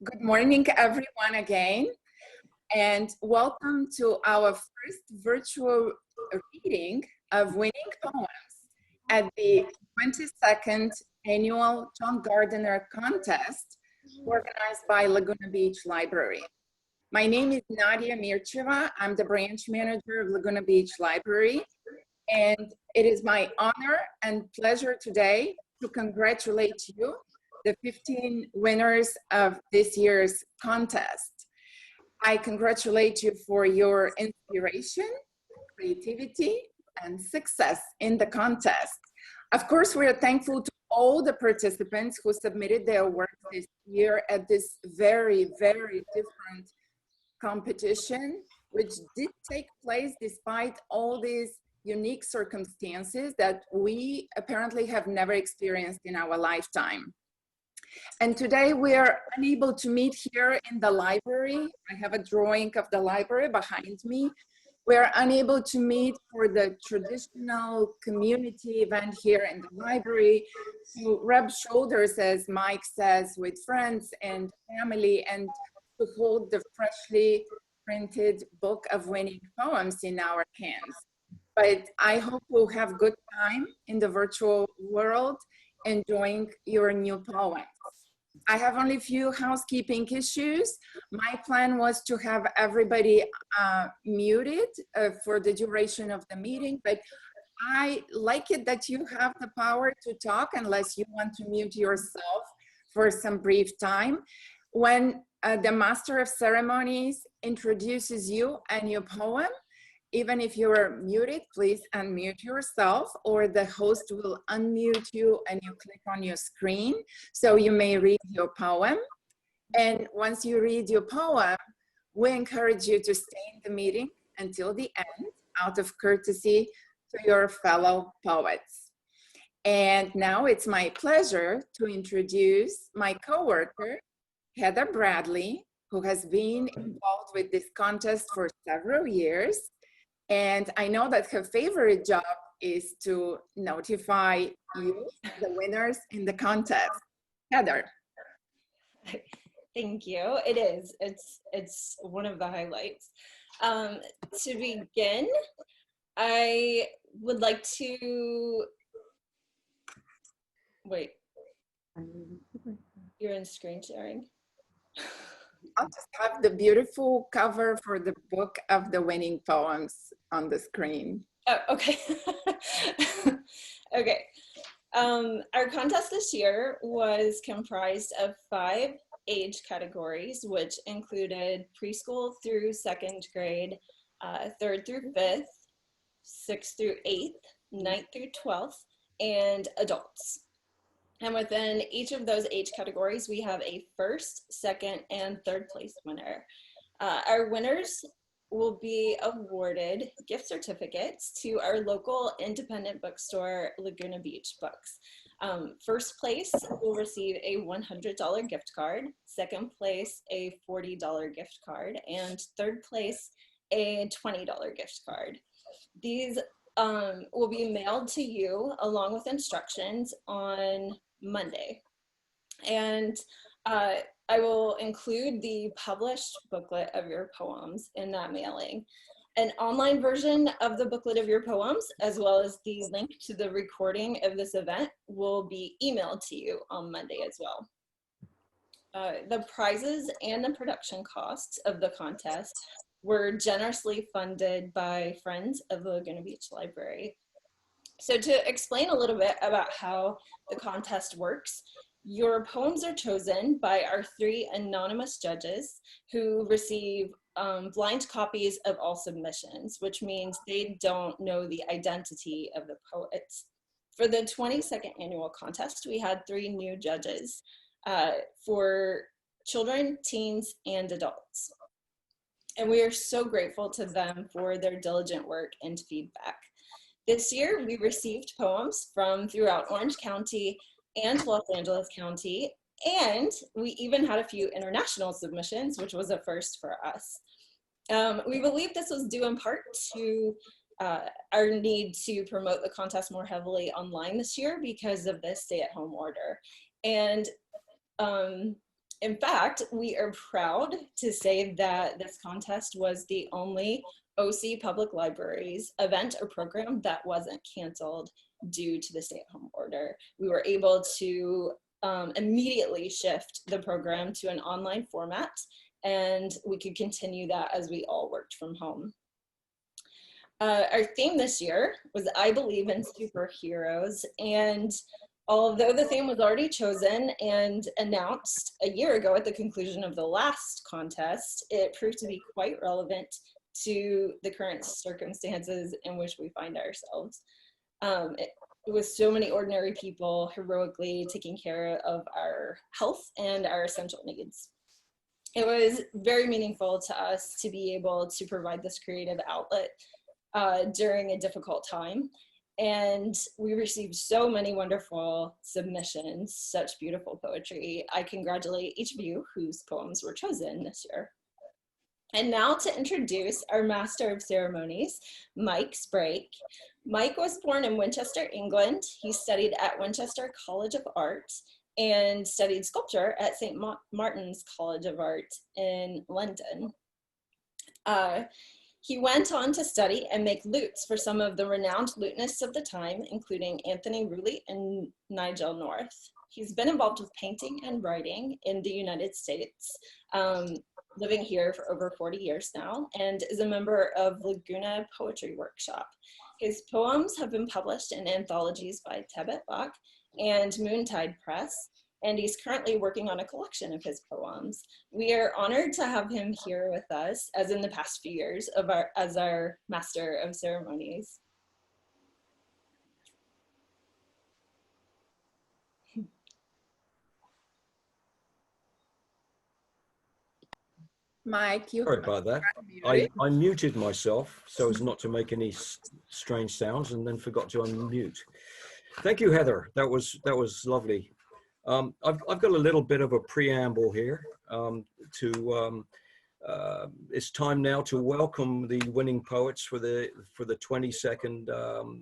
Good morning, everyone, again, and welcome to our first virtual reading of Winning Poems at the 22nd Annual John Gardner Contest organized by Laguna Beach Library. My name is Nadia Mircheva. I'm the branch manager of Laguna Beach Library, and it is my honor and pleasure today to congratulate you, the 15 winners of this year's contest. I congratulate you for your inspiration, creativity, and success in the contest. Of course, we are thankful to all the participants who submitted their work this year at this very, very different competition, which did take place despite all these unique circumstances that we apparently have never experienced in our lifetime. And today we are unable to meet here in the library. I have a drawing of the library behind me. We are unable to meet for the traditional community event here in the library, to rub shoulders, as Mike says, with friends and family, and to hold the freshly printed book of winning poems in our hands. But I hope we'll have good time in the virtual world enjoying your new poems. I have only a few housekeeping issues. My plan was to have everybody muted for the duration of the meeting, but I like it that you have the power to talk unless you want to mute yourself for some brief time. When the Master of Ceremonies introduces you and your poem, even if you are muted, please unmute yourself, or the host will unmute you and you click on your screen so you may read your poem. And once you read your poem, we encourage you to stay in the meeting until the end out of courtesy to your fellow poets. And now it's my pleasure to introduce my coworker, Heather Bradley, who has been involved with this contest for several years. And I know that her favorite job is to notify you, the winners in the contest. Heather. Thank you. It is. It's one of the highlights. To begin, I would like to wait. You're in screen sharing. I'll just have the beautiful cover for the book of the winning poems on the screen. Oh, okay. Okay. Our contest this year was comprised of 5 age categories, which included preschool through 2nd grade, 3rd through 5th, 6th through 8th, 9th through 12th, and adults. And within each of those age categories, we have a 1st, 2nd, and 3rd place winner. Our winners will be awarded gift certificates to our local independent bookstore, Laguna Beach Books. 1st place will receive a $100 gift card, 2nd place a $40 gift card, and 3rd place a $20 gift card. These will be mailed to you along with instructions on Monday. And I will include the published booklet of your poems in that mailing. An online version of the booklet of your poems, as well as the link to the recording of this event, will be emailed to you on Monday as well. The prizes and the production costs of the contest were generously funded by friends of the Laguna Beach Library. So to explain a little bit about how the contest works, your poems are chosen by our 3 anonymous judges who receive blind copies of all submissions, which means they don't know the identity of the poets. For the 22nd annual contest, we had 3 new judges for children, teens, and adults. And we are so grateful to them for their diligent work and feedback. This year, we received poems from throughout Orange County and Los Angeles County, and we even had a few international submissions, which was a first for us. We believe this was due in part to our need to promote the contest more heavily online this year because of the stay-at-home order. And In fact, we are proud to say that this contest was the only OC Public Libraries event or program that wasn't canceled due to the stay-at-home order. We were able to immediately shift the program to an online format, and we could continue that as we all worked from home. Our theme this year was I Believe in Superheroes, and although the theme was already chosen and announced a year ago at the conclusion of the last contest, it proved to be quite relevant to the current circumstances in which we find ourselves. It was so many ordinary people heroically taking care of our health and our essential needs. It was very meaningful to us to be able to provide this creative outlet during a difficult time. And we received so many wonderful submissions, such beautiful poetry. I congratulate each of you whose poems were chosen this year. And now to introduce our Master of Ceremonies, Mike Sprague. Mike was born in Winchester, England. He studied at Winchester College of Art and studied sculpture at St. Martin's College of Art in London. He went on to study and make lutes for some of the renowned lutenists of the time, including Anthony Rooley and Nigel North. He's been involved with painting and writing in the United States, living here for over 40 years now, and is a member of Laguna Poetry Workshop. His poems have been published in anthologies by Tebet Bach and Moontide Press, and he's currently working on a collection of his poems. We are honored to have him here with us, as in the past few years, as our Master of Ceremonies. Mike, you Sorry about that. I muted myself so as not to make any strange sounds, and then forgot to unmute. Thank you, Heather. That was lovely. I've got a little bit of a preamble here. It's time now to welcome the winning poets for the 22nd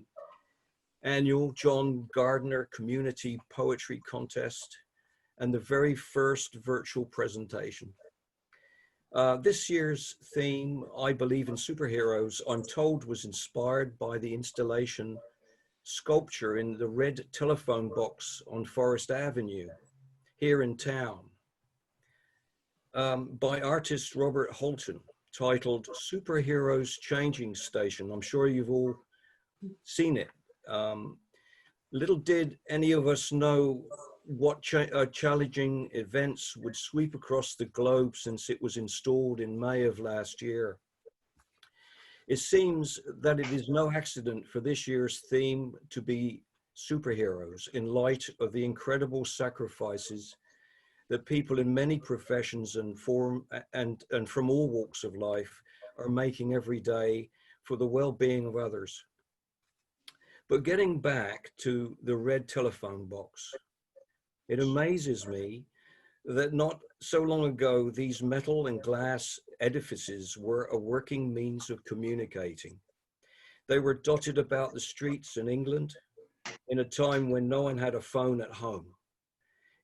annual John Gardner Community Poetry Contest and the very first virtual presentation. This year's theme, I Believe in Superheroes, I'm told was inspired by the installation sculpture in the red telephone box on Forest Avenue here in town by artist Robert Holton, titled Superheroes Changing Station. I'm sure you've all seen it. Little did any of us know what challenging events would sweep across the globe since it was installed in May of last year. It seems that it is no accident for this year's theme to be superheroes in light of the incredible sacrifices that people in many professions and from all walks of life are making every day for the well-being of others. But getting back to the red telephone box, it amazes me that not so long ago, these metal and glass edifices were a working means of communicating. They were dotted about the streets in England in a time when no one had a phone at home.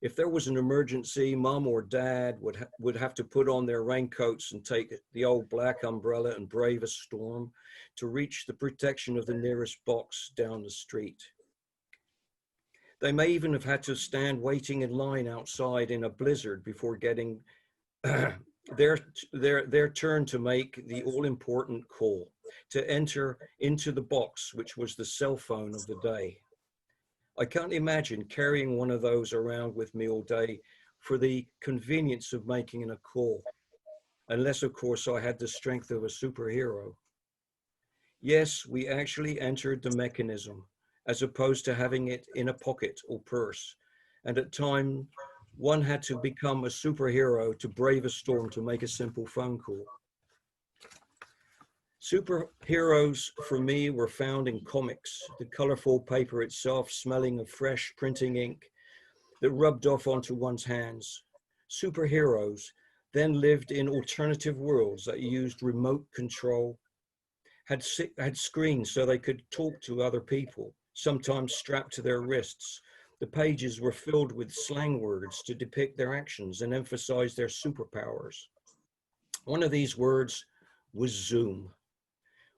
If there was an emergency, mom or dad would have to put on their raincoats and take the old black umbrella and brave a storm to reach the protection of the nearest box down the street. They may even have had to stand waiting in line outside in a blizzard before getting their turn to make the all-important call, to enter into the box, which was the cell phone of the day. I can't imagine carrying one of those around with me all day for the convenience of making a call, unless, of course, I had the strength of a superhero. Yes, we actually entered the mechanism, as opposed to having it in a pocket or purse. And at times, one had to become a superhero to brave a storm to make a simple phone call. Superheroes for me were found in comics, the colorful paper itself smelling of fresh printing ink that rubbed off onto one's hands. Superheroes then lived in alternative worlds that used remote control, had screens so they could talk to other people, sometimes strapped to their wrists. The pages were filled with slang words to depict their actions and emphasize their superpowers. One of these words was zoom,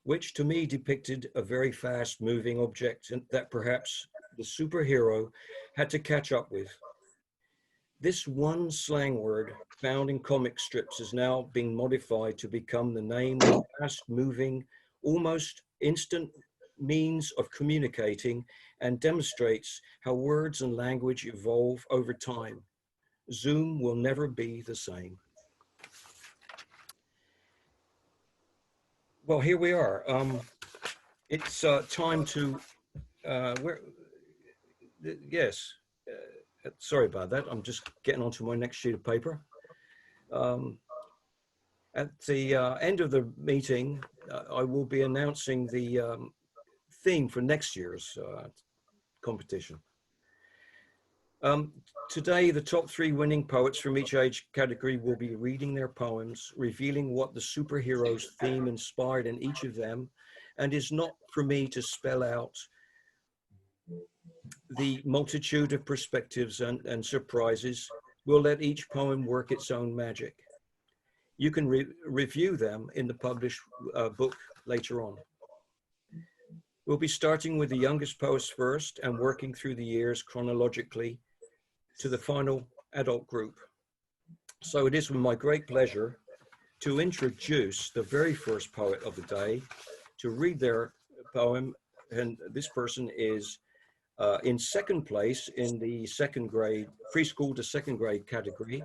which to me depicted a very fast moving object that perhaps the superhero had to catch up with. This one slang word found in comic strips is now being modified to become the name of fast moving, almost instant means of communicating, and demonstrates how words and language evolve over time. Zoom will never be the same. Well, here we are. It's time to, yes, sorry about that. I'm just getting onto my next sheet of paper. At the end of the meeting, I will be announcing the theme for next year's competition. Today, the top 3 winning poets from each age category will be reading their poems, revealing what the superheroes theme inspired in each of them, and is not for me to spell out the multitude of perspectives and surprises. We'll let each poem work its own magic. You can review them in the published book later on. We'll be starting with the youngest poets first and working through the years chronologically to the final adult group. So it is with my great pleasure to introduce the very first poet of the day to read their poem. And this person is in second place in the second grade, preschool to second grade category,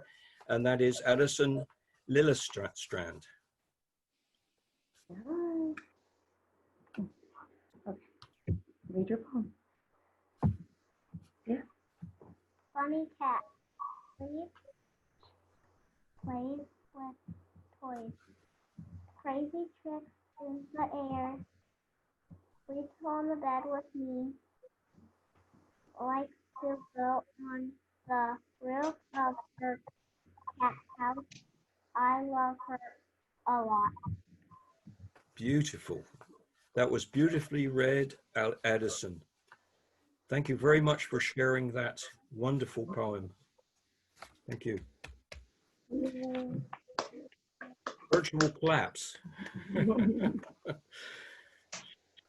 and that is Addison Lillestrand. Okay. Read your poem. Yeah. Funny cat plays with toys. Crazy tricks in the air. Sleeps on the bed with me. Likes to go on the roof of her cat house. I love her a lot. Beautiful. That was beautifully read, Addison. Thank you very much for sharing that wonderful poem. Thank you. Virtual claps.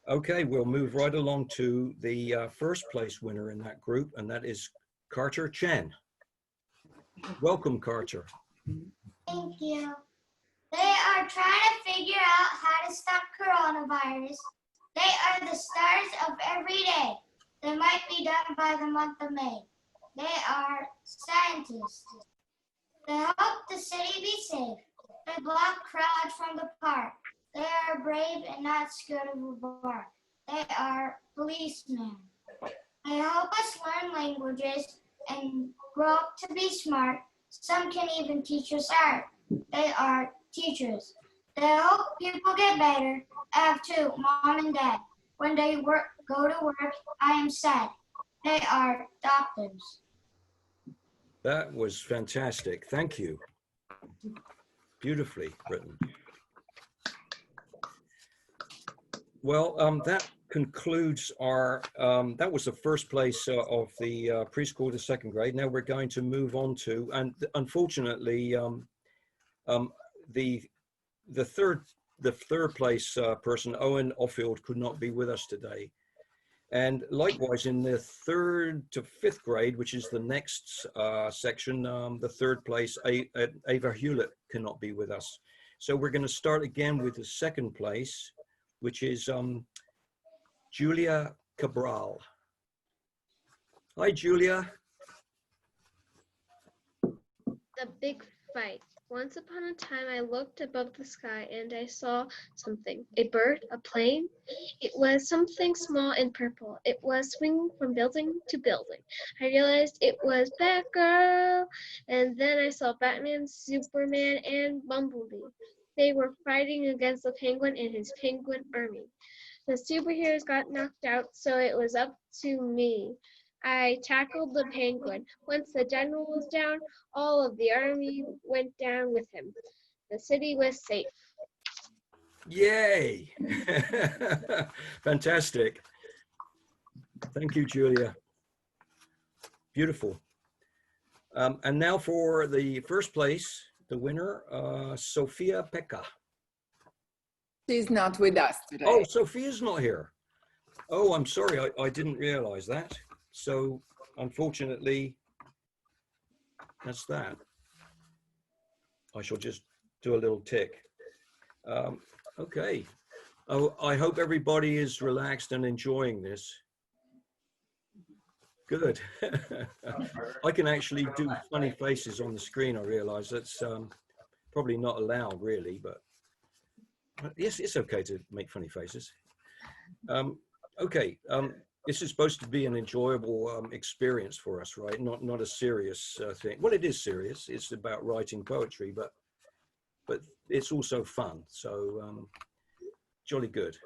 Okay, we'll move right along to the first place winner in that group, and that is Carter Chen. Welcome, Carter. Thank you. They are trying to figure out how to stop coronavirus. They are the stars of every day. They might be done by the month of May. They are scientists. They help the city be safe. They block crowds from the park. They are brave and not scared of a bar. They are policemen. They help us learn languages and grow up to be smart. Some can even teach us art. They are teachers. They help people get better. I have 2, mom and dad. When they go to work, I am sad. They are doctors. That was fantastic. Thank you. Beautifully written. Well, that concludes our, that was the first place of the preschool to second grade. Now we're going to move on to, and unfortunately, the third place person, Owen Offield, could not be with us today. And likewise, in the 3rd to 5th grade, which is the next section, the third place, Ava Hewlett cannot be with us. So we're going to start again with the second place, which is Julia Cabral. Hi, Julia. The big fight. Once upon a time, I looked above the sky and I saw something. A bird, a plane. It was something small and purple. It was swinging from building to building. I realized it was Batgirl. And then I saw Batman, Superman, and Bumblebee. They were fighting against the Penguin and his penguin army. The superheroes got knocked out, so it was up to me. I tackled the Penguin. Once the general was down, all of the army went down with him. The city was safe. Yay! Fantastic. Thank you, Julia. Beautiful. And now for the first place, the winner, Sophia Pekka. She's not with us today. Oh, Sophia's not here. Oh, I'm sorry. I didn't realize that. So unfortunately, that's that. I shall just do a little tick. Okay. Oh, I hope everybody is relaxed and enjoying this. Good. I can actually do funny faces on the screen. I realize that's probably not allowed really, but yes, it's okay to make funny faces. Okay, this is supposed to be an enjoyable experience for us, right? Not a serious thing. Well, it is serious. It's about writing poetry, but it's also fun. So jolly good.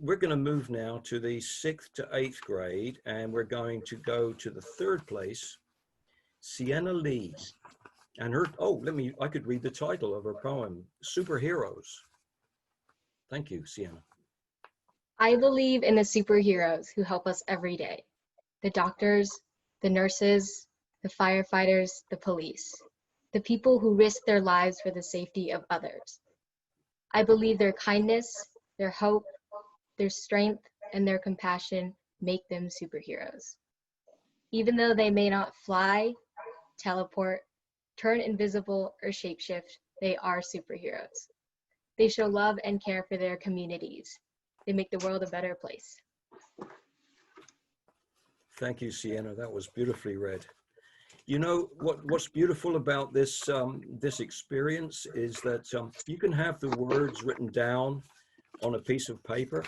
We're going to move now to the 6th to 8th grade, and we're going to go to the 3rd place, Sienna Lee. And her, I could read the title of her poem, Superheroes. Thank you, Sienna. I believe in the superheroes who help us every day. The doctors, the nurses, the firefighters, the police, the people who risk their lives for the safety of others. I believe their kindness, their hope, their strength, and their compassion make them superheroes. Even though they may not fly, teleport, turn invisible, or shapeshift, they are superheroes. They show love and care for their communities. They make the world a better place. Thank you, Sienna. That was beautifully read. You know, what's beautiful about this this experience is that you can have the words written down on a piece of paper,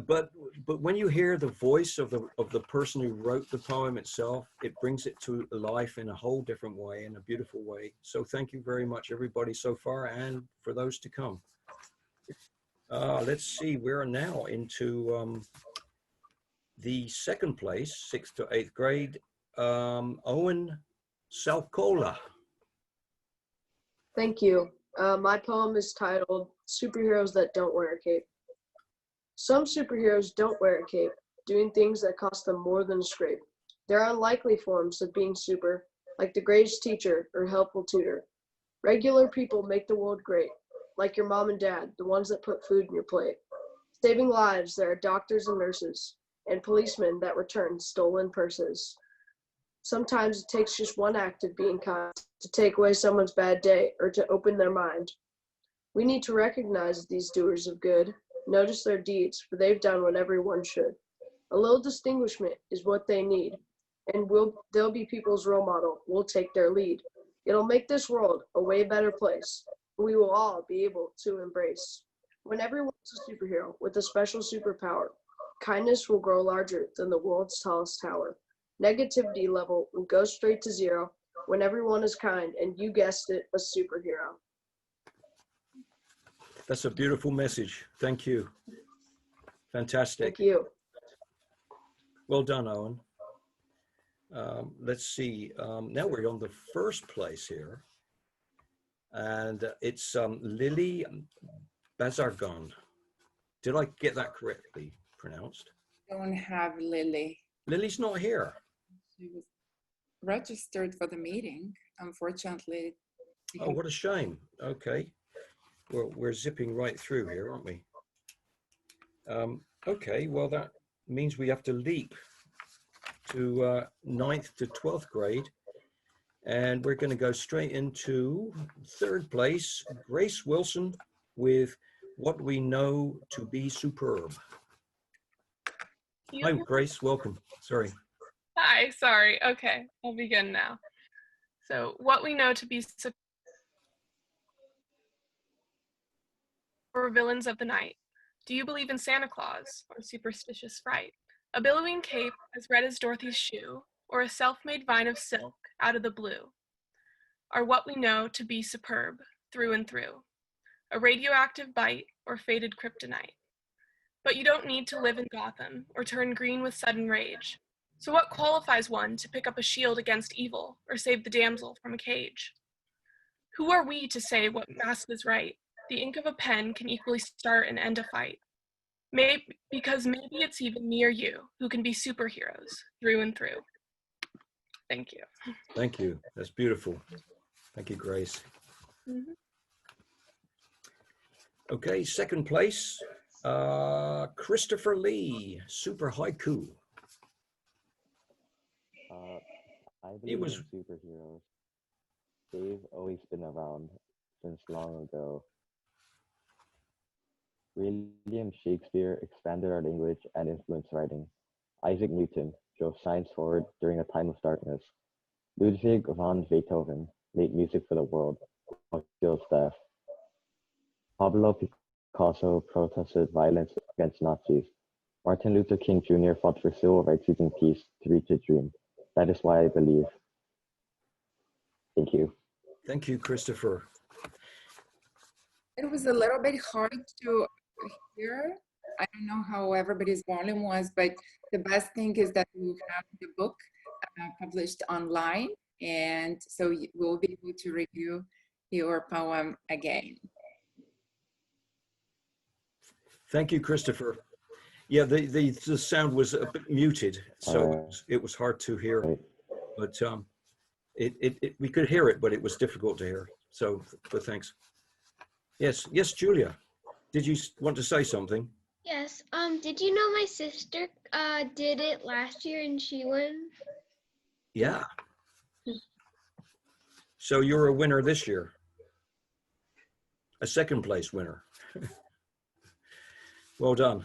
but when you hear the voice of the person who wrote the poem itself, it brings it to life in a whole different way, in a beautiful way. So thank you very much, everybody, so far, and for those to come. Let's see, we're now into the 2nd place, 6th to 8th grade, Owen Salcola. Thank you. My poem is titled Superheroes That Don't Wear a Cape. Some superheroes don't wear a cape, doing things that cost them more than a scrape. They're unlikely forms of being super, like the greatest teacher or helpful tutor. Regular people make the world great, like your mom and dad, the ones that put food in your plate. Saving lives, there are doctors and nurses, and policemen that return stolen purses. Sometimes it takes just one act of being kind to take away someone's bad day or to open their mind. We need to recognize these doers of good, notice their deeds, for they've done what everyone should. A little distinguishment is what they need, and they'll be people's role model. We'll take their lead. It'll make this world a way better place. We will all be able to embrace. When everyone's a superhero with a special superpower, kindness will grow larger than the world's tallest tower. Negativity level will go straight to zero when everyone is kind and, you guessed it, a superhero. That's a beautiful message. Thank you. Fantastic. Thank you. Well done, Owen. Let's see. Now we're on the 1st place here. And it's Lily Bazargan. Did I get that correctly pronounced? Don't have Lily. Lily's not here. She was registered for the meeting, unfortunately. Oh, what a shame. Okay. We're zipping right through here, aren't we? Okay, well, that means we have to leap to 9th to 12th grade. And we're going to go straight into 3rd place, Grace Wilson, with What We Know to Be Superb. Hi, Grace, welcome. Sorry. Hi, sorry. Okay, I'll begin now. So, what we know to be superb or villains of the night. Do you believe in Santa Claus or superstitious fright? A billowing cape as red as Dorothy's shoe, or a self-made vine of silk out of the blue, are what we know to be superb through and through. A radioactive bite or faded kryptonite. But you don't need to live in Gotham or turn green with sudden rage. So what qualifies one to pick up a shield against evil or save the damsel from a cage? Who are we to say what mask is right? The ink of a pen can equally start and end a fight. Because maybe it's even me or you who can be superheroes through and through. Thank you. Thank you. That's beautiful. Thank you, Grace. Mhm. Okay, second place, Christopher Lee, Super Haiku. I It believe was, in superheroes. They've always been around since long ago. William Shakespeare expanded our language and influenced writing. Isaac Newton drove science forward during a time of darkness. Ludwig van Beethoven made music for the world while killed staff. Pablo Picasso protested violence against Nazis. Martin Luther King Jr. fought for civil rights using peace to reach a dream. That is why I believe. Thank you. thank you, Christopher. It was a little bit hard to hear. I don't know how everybody's volume was, but the best thing is that we have the book published online, and so we'll be able to review your poem again. Thank you, Christopher. Yeah, the sound was a bit muted, so it was hard to hear, but we could hear it, but it was difficult to hear. So, but thanks. Yes, yes, Julia, did you want to say something? Yes. Did you know my sister did it last year and she won? Yeah. So you're a winner this year. A second place winner. Well done.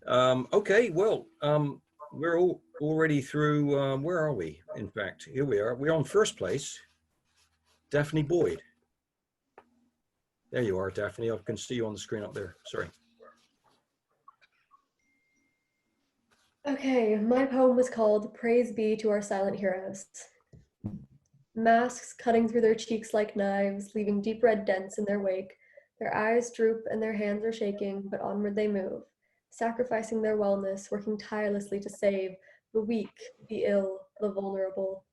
Okay, well, we're already through, where are we? In fact, here we are. We're on first place. Daphne Boyd. There you are, Daphne. I can see you on the screen up there. Sorry. Okay, my poem was called Praise Be to Our Silent Heroes. Masks cutting through their cheeks like knives, leaving deep red dents in their wake. Their eyes droop and their hands are shaking, but onward they move, sacrificing their wellness, working tirelessly to save the weak, the ill, the vulnerable.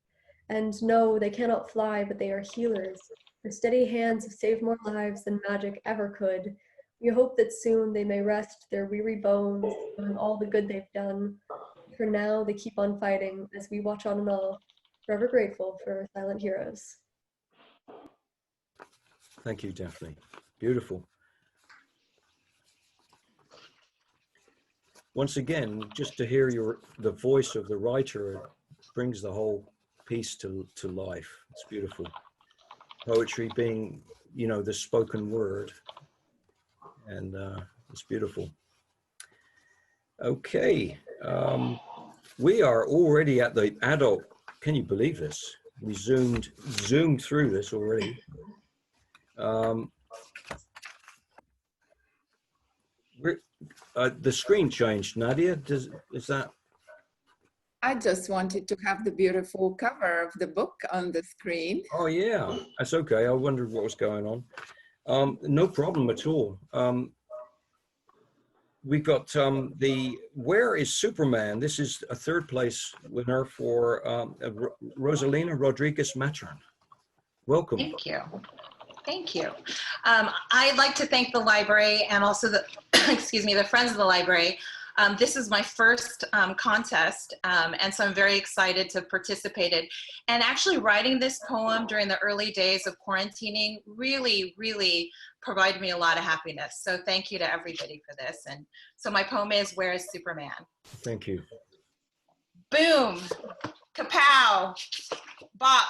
And no, they cannot fly, but they are healers. Their steady hands have saved more lives than magic ever could. We hope that soon they may rest their weary bones, knowing all the good they've done. For now, they keep on fighting as we watch on in awe, forever grateful for our silent heroes. Thank you, Daphne. Beautiful. Once again, just to hear the voice of the writer brings the whole piece to life. It's beautiful. Poetry being, you know, the spoken word, and it's beautiful. Okay, we are already at the adult. Can you believe this? We zoomed through this already. The screen changed, Nadia. Is that? I just wanted to have the beautiful cover of the book on the screen. Oh yeah, that's okay. I wondered what was going on. No problem at all. We've got the Where is Superman? This is a third place winner for Rosalina Rodriguez Matron. Welcome. Thank you. Thank you. I'd like to thank the library and also the, excuse me, the Friends of the Library. This is my first contest, and so I'm very excited to participate in. And actually writing this poem during the early days of quarantining really, really provided me a lot of happiness. So thank you to everybody for this. And so my poem is Where is Superman? Thank you. Boom, kapow, bop.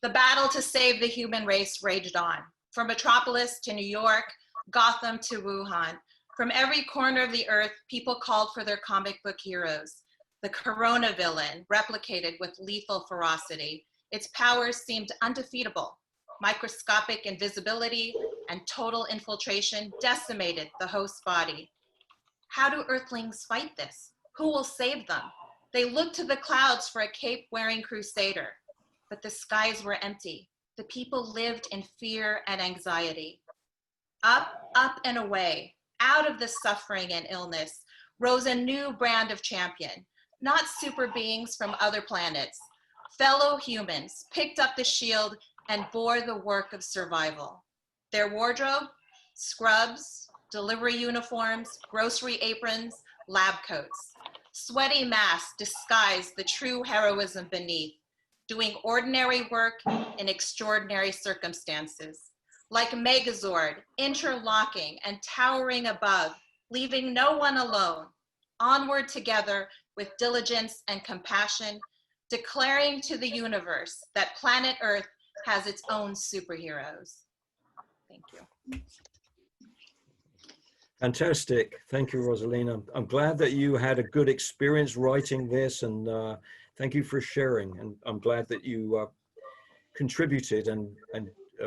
The battle to save the human race raged on. From Metropolis to New York, Gotham to Wuhan. From every corner of the earth, people called for their comic book heroes. The Corona villain, replicated with lethal ferocity. Its powers seemed undefeatable. Microscopic invisibility and total infiltration decimated the host's body. How do Earthlings fight this? Who will save them? They looked to the clouds for a cape-wearing crusader. But the skies were empty. The people lived in fear and anxiety. Up, up and away, out of the suffering and illness, rose a new brand of champion, not super beings from other planets. Fellow humans picked up the shield and bore the work of survival. Their wardrobe, scrubs, delivery uniforms, grocery aprons, lab coats. Sweaty masks disguise the true heroism beneath, doing ordinary work in extraordinary circumstances. Like Megazord, interlocking and towering above, leaving no one alone, onward together with diligence and compassion, declaring to the universe that planet Earth has its own superheroes. Thank you. Fantastic. Thank you, Rosalina. I'm glad that you had a good experience writing this, and thank you for sharing. And I'm glad that you contributed and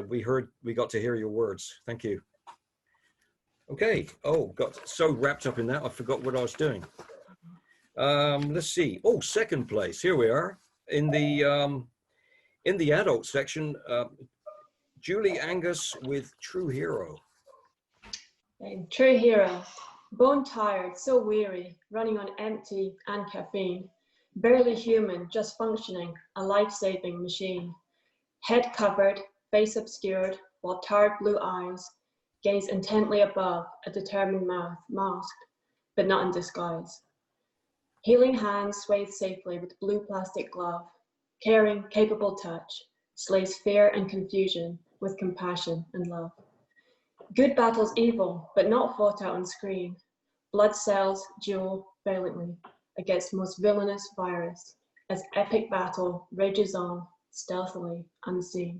we got to hear your words. Thank you. Okay. Oh, got so wrapped up in that, I forgot what I was doing. Let's see. Oh, second place. Here we are in the adult section. Julie Angus with True Hero. True hero, bone tired, so weary, running on empty and caffeine, barely human, just functioning, a life-saving machine. Head covered, face obscured, while tired blue eyes gaze intently above, a determined mouth masked, but not in disguise. Healing hands swathed safely with blue plastic glove, caring, capable touch, slays fear and confusion with compassion and love. Good battles evil, but not fought out on screen. Blood cells duel valiantly against most villainous virus, as epic battle rages on, stealthily unseen.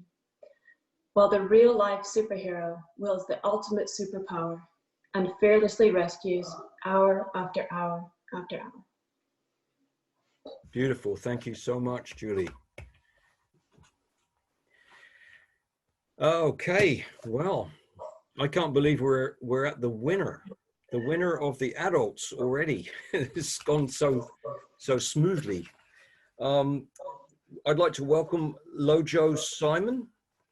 While the real-life superhero wields the ultimate superpower and fearlessly rescues hour after hour after hour. Beautiful. Thank you so much, Julie. Okay, well, I can't believe we're at the winner of the adults already. It's gone so smoothly. I'd like to welcome Lojo Simon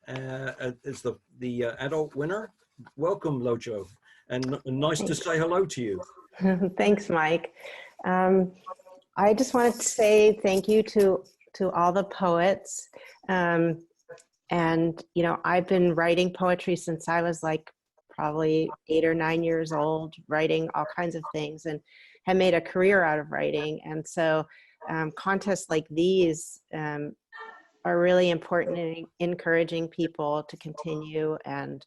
as the adult winner. Welcome, Lojo, and nice to say hello to you. Thanks, Mike. I just wanted to say thank you to all the poets. And, you know, I've been writing poetry since I was like probably 8 or 9 years old, writing all kinds of things, and have made a career out of writing. And so contests like these are really important in encouraging people to continue. And,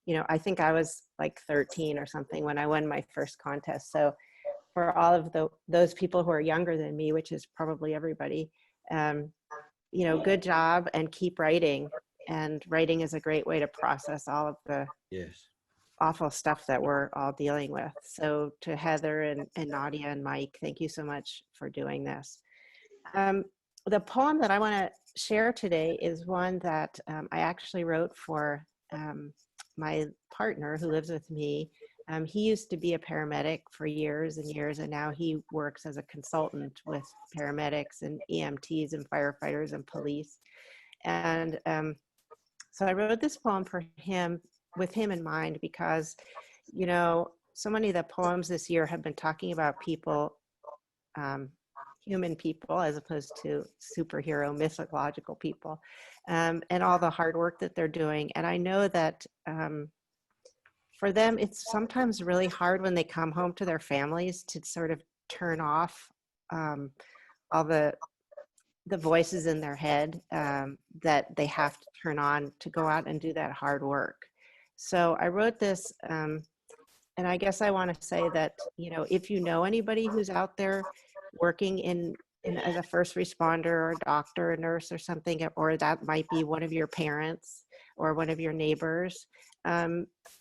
you know, I think I was like 13 or something when I won my first contest. So for all of those people who are younger than me, which is probably everybody, you know, good job and keep writing. And writing is a great way to process all of the awful stuff that we're all dealing with. So to Heather and Nadia and Mike, thank you so much for doing this. The poem that I want to share today is one that I actually wrote for my partner who lives with me. He used to be a paramedic for years and years, and now he works as a consultant with paramedics and EMTs and firefighters and police. And so I wrote this poem for him, with him in mind, because, you know, so many of the poems this year have been talking about people, human people, as opposed to superhero, mythological people, and all the hard work that they're doing. And I know that for them, it's sometimes really hard when they come home to their families to sort of turn off all the voices in their head that they have to turn on to go out and do that hard work. So I wrote this, and I guess I want to say that, you know, if you know anybody who's out there working in as a first responder or a doctor, a nurse or something, or that might be one of your parents or one of your neighbors,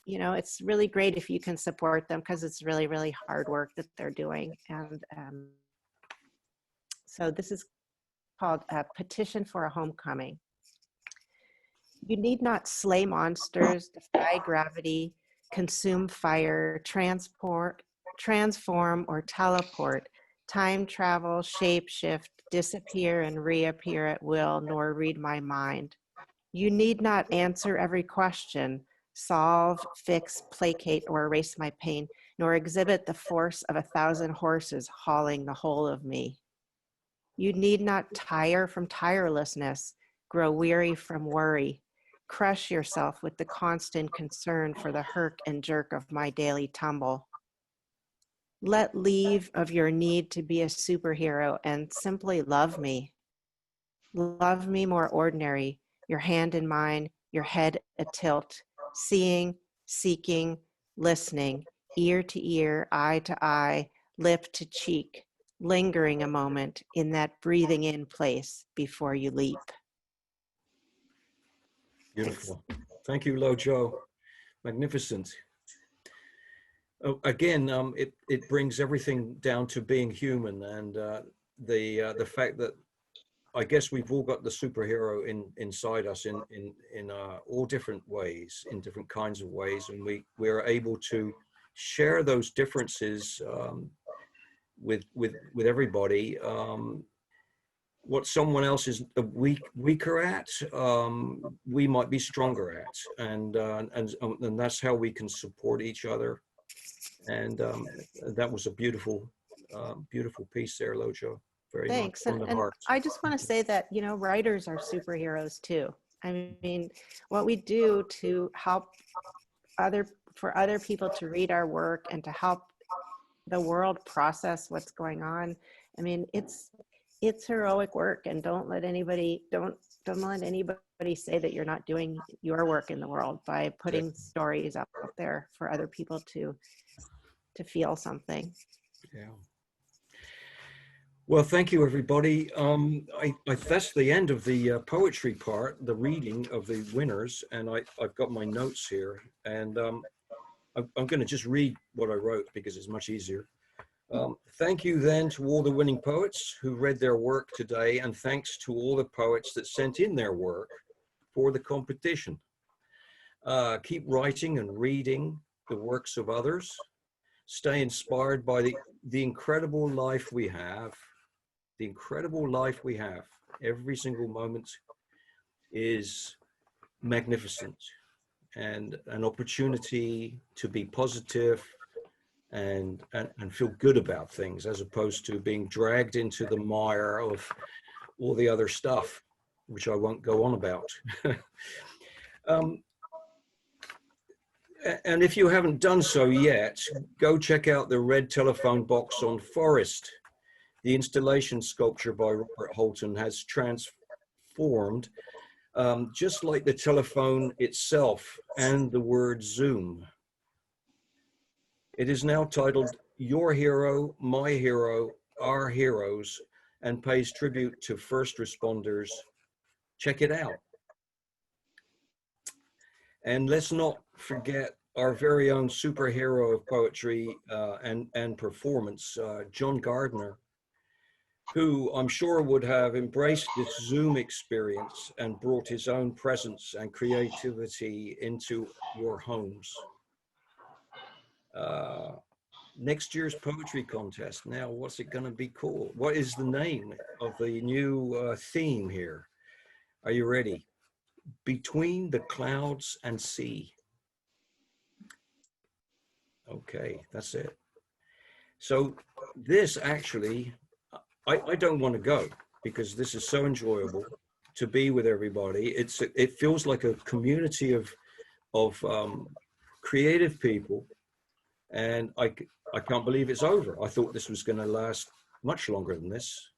you know, it's really great if you can support them, because it's really, really hard work that they're doing. And so this is called a Petition for a Homecoming. You need not slay monsters, defy gravity, consume fire, transform or teleport, time travel, shapeshift, disappear and reappear at will, nor read my mind. You need not answer every question, solve, fix, placate, or erase my pain, nor exhibit the force of 1,000 horses hauling the whole of me. You need not tire from tirelessness, grow weary from worry, crush yourself with the constant concern for the hurt and jerk of my daily tumble. Let leave of your need to be a superhero and simply love me. Love me more ordinary, your hand in mine, your head a tilt, seeing, seeking, listening, ear to ear, eye to eye, lip to cheek, lingering a moment in that breathing in place before you leap. Beautiful. Thank you, Lojo. Magnificent. Oh, again, it brings everything down to being human, and the fact that I guess we've all got the superhero inside us in all different ways, in different kinds of ways, and we're able to share those differences with everybody. What someone else is weaker at, we might be stronger at, and that's how we can support each other. And that was a beautiful piece there, Lojo. Very Thanks. much from the And heart. I just want to say that, you know, writers are superheroes too. I mean, what we do to help for other people to read our work and to help the world process what's going on. I mean, it's heroic work, and don't let anybody say that you're not doing your work in the world by putting stories up there for other people to feel something. Yeah. Well, thank you, everybody. That's the end of the poetry part, the reading of the winners, and I've got my notes here, and I'm going to just read what I wrote because it's much easier. Thank you then to all the winning poets who read their work today, and thanks to all the poets that sent in their work for the competition. Keep writing and reading the works of others. Stay inspired by the incredible life we have. The incredible life we have. Every single moment is magnificent, and an opportunity to be positive and feel good about things, as opposed to being dragged into the mire of all the other stuff, which I won't go on about. And if you haven't done so yet, go check out the red telephone box on Forest. The installation sculpture by Robert Holton has transformed, just like the telephone itself and the word Zoom. It is now titled Your Hero, My Hero, Our Heroes, and pays tribute to first responders. Check it out. And let's not forget our very own superhero of poetry and performance, John Gardner, who I'm sure would have embraced this Zoom experience and brought his own presence and creativity into your homes. Next year's poetry contest. Now, what's it going to be called? What is the name of the new theme here? Are you ready? Between the Clouds and Sea. Okay, that's it. So this actually, I don't want to go because this is so enjoyable to be with everybody. It feels like a community of creative people, and I can't believe it's over. I thought this was going to last much longer than this.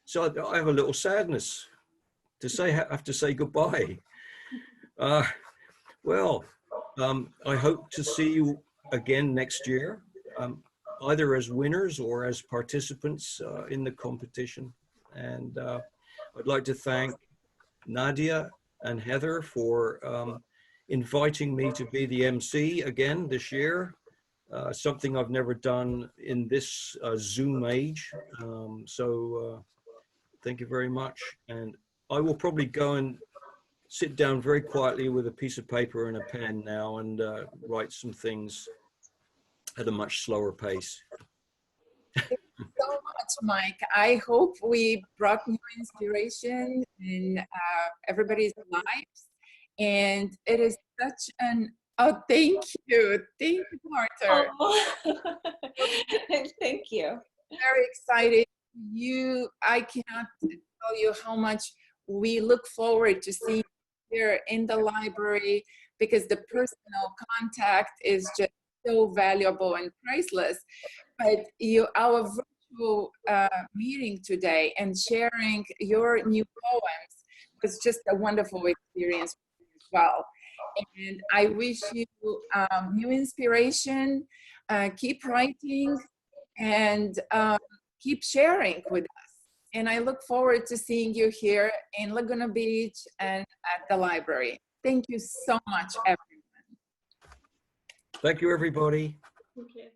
So I have a little sadness to say, have to say goodbye. Well, I hope to see you again next year, either as winners or as participants in the competition. And I'd like to thank Nadia and Heather for inviting me to be the MC again this year, something I've never done in this Zoom age. So thank you very much. And I will probably go and sit down very quietly with a piece of paper and a pen now and write some things at a much slower pace. Thank you so much, Mike. I hope we brought new inspiration in everybody's lives. And it is such an, oh, thank you, Martha. Oh. Thank you. Very excited. I cannot tell you how much we look forward to seeing you here in the library, because the personal contact is just so valuable and priceless. but our virtual meeting today and sharing your new poems was just a wonderful experience as well. And I wish you new inspiration, keep writing, and keep sharing with us. And I look forward to seeing you here in Laguna Beach and at the library. Thank you so much, everyone. Thank you, everybody. Okay.